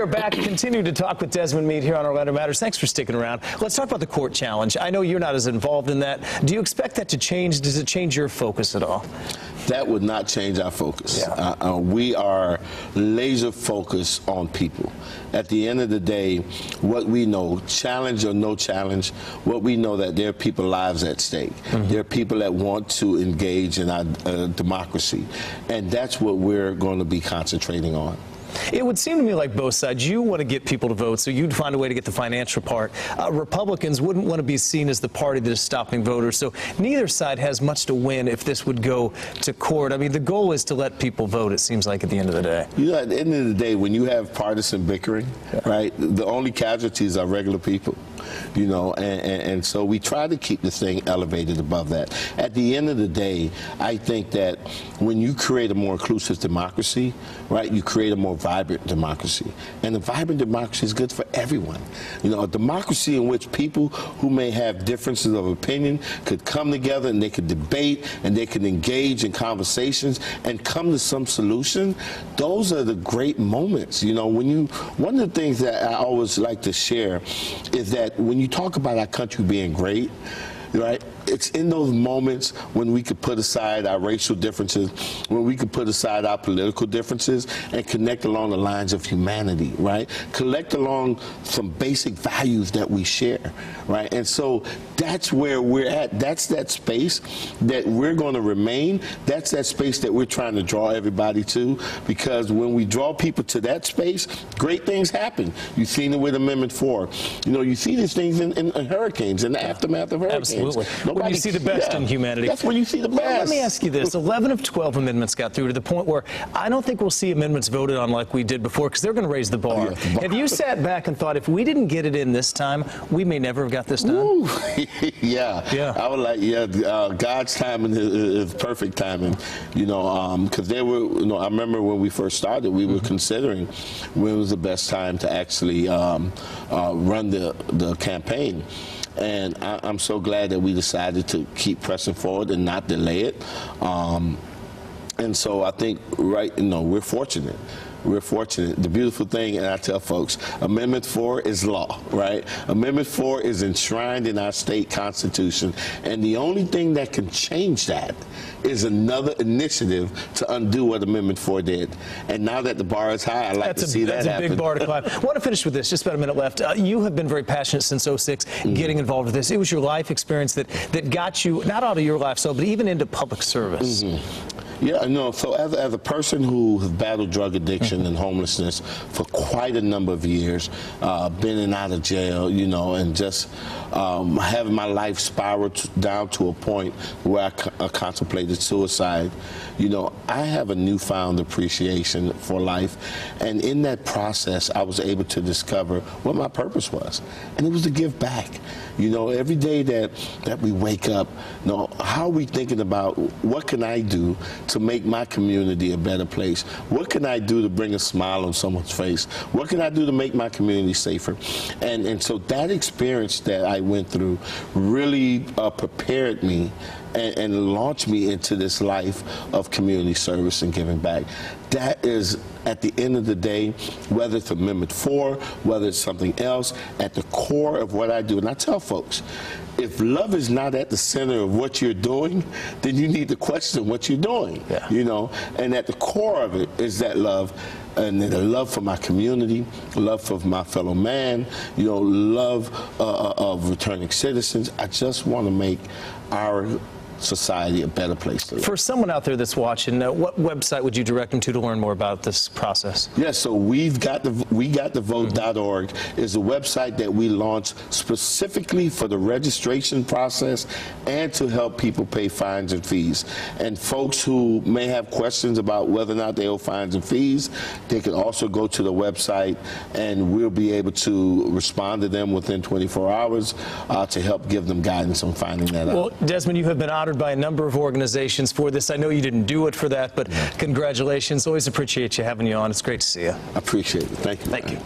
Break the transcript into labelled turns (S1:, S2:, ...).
S1: are back. Continue to talk with Desmond Meade here on Orlando Matters. Thanks for sticking around. Let's talk about the court challenge. I know you're not as involved in that. Do you expect that to change? Does it change your focus at all?
S2: That would not change our focus.
S1: Yeah.
S2: We are laser focused on people. At the end of the day, what we know, challenge or no challenge, what we know that there are people's lives at stake. Mm-hmm. There are people that want to engage in our democracy. And that's what we're going to be concentrating on.
S1: It would seem to me like both sides, you want to get people to vote, so you'd find a way to get the financial part. Republicans wouldn't want to be seen as the party that is stopping voters, so neither side has much to win if this would go to court. I mean, the goal is to let people vote, it seems like, at the end of the day.
S2: You know, at the end of the day, when you have partisan bickering, right, the only casualties are regular people. You know, and so we try to keep the thing elevated above that. At the end of the day, I think that when you create a more inclusive democracy, right, you create a more vibrant democracy. And a vibrant democracy is good for everyone. You know, a democracy in which people who may have differences of opinion could come together and they could debate and they could engage in conversations and come to some solution. Those are the great moments. You know, one of the things that I always like to share is that when you talk about our country being great, right, it's in those moments when we could put aside our racial differences, when we could put aside our political differences and connect along the lines of humanity, right? Connect along some basic values that we share, right? And so that's where we're at. That's that space that we're going to remain. That's that space that we're trying to draw everybody to, because when we draw people to that space, great things happen. You've seen it with Amendment 4. You know, you see these things in hurricanes, in the aftermath of hurricanes.
S1: Absolutely. When you see the best in humanity.
S2: That's when you see the best.
S1: Well, let me ask you this. 11 of 12 amendments got through to the point where I don't think we'll see amendments voted on like we did before, because they're going to raise the bar. Have you sat back and thought, if we didn't get it in this time, we may never have got this done?
S2: Yeah. I was like, God's timing is perfect timing, you know, because there were, you know, I remember when we first started, we were considering when was the best time to actually run the campaign. And I'm so glad that we decided to keep pressing forward and not delay it. And so I think, we're fortunate. We're fortunate. The beautiful thing, and I tell folks, Amendment 4 is law, right? Amendment 4 is enshrined in our state constitution, and the only thing that can change that is another initiative to undo what Amendment 4 did. And now that the bar is high, I'd like to see that happen.
S1: That's a big bar to climb. I want to finish with this, just about a minute left. You have been very passionate since 06, getting involved with this. It was your life experience that got you, not out of your life, but even into public service.
S2: Yeah, no, so as a person who has battled drug addiction and homelessness for quite a number of years, been in and out of jail, you know, and just having my life spiral down to a point where I contemplated suicide, you know, I have a newfound appreciation for life. And in that process, I was able to discover what my purpose was. And it was to give back. You know, every day that we wake up, you know, how are we thinking about what can I do to make my community a better place? What can I do to bring a smile on someone's face? What can I do to make my community safer? And so that experience that I went through really prepared me and launched me into this life of community service and giving back. That is, at the end of the day, whether it's Amendment 4, whether it's something else, at the core of what I do. And I tell folks, if love is not at the center of what you're doing, then you need to question what you're doing, you know? And at the core of it is that love, and the love for my community, love for my fellow man, you know, love of returning citizens. I just want to make our society a better place to live.
S1: For someone out there that's watching, what website would you direct them to learn more about this process?
S2: Yes, so we got the vote.org is a website that we launched specifically for the registration process and to help people pay fines and fees. And folks who may have questions about whether or not they owe fines and fees, they can also go to the website and we'll be able to respond to them within 24 hours to help give them guidance on finding that out.
S1: Well, Desmond, you have been honored by a number of organizations for this. I know you didn't do it for that, but congratulations. Always appreciate you having you on. It's great to see you.
S2: I appreciate it. Thank you.
S1: Thank you.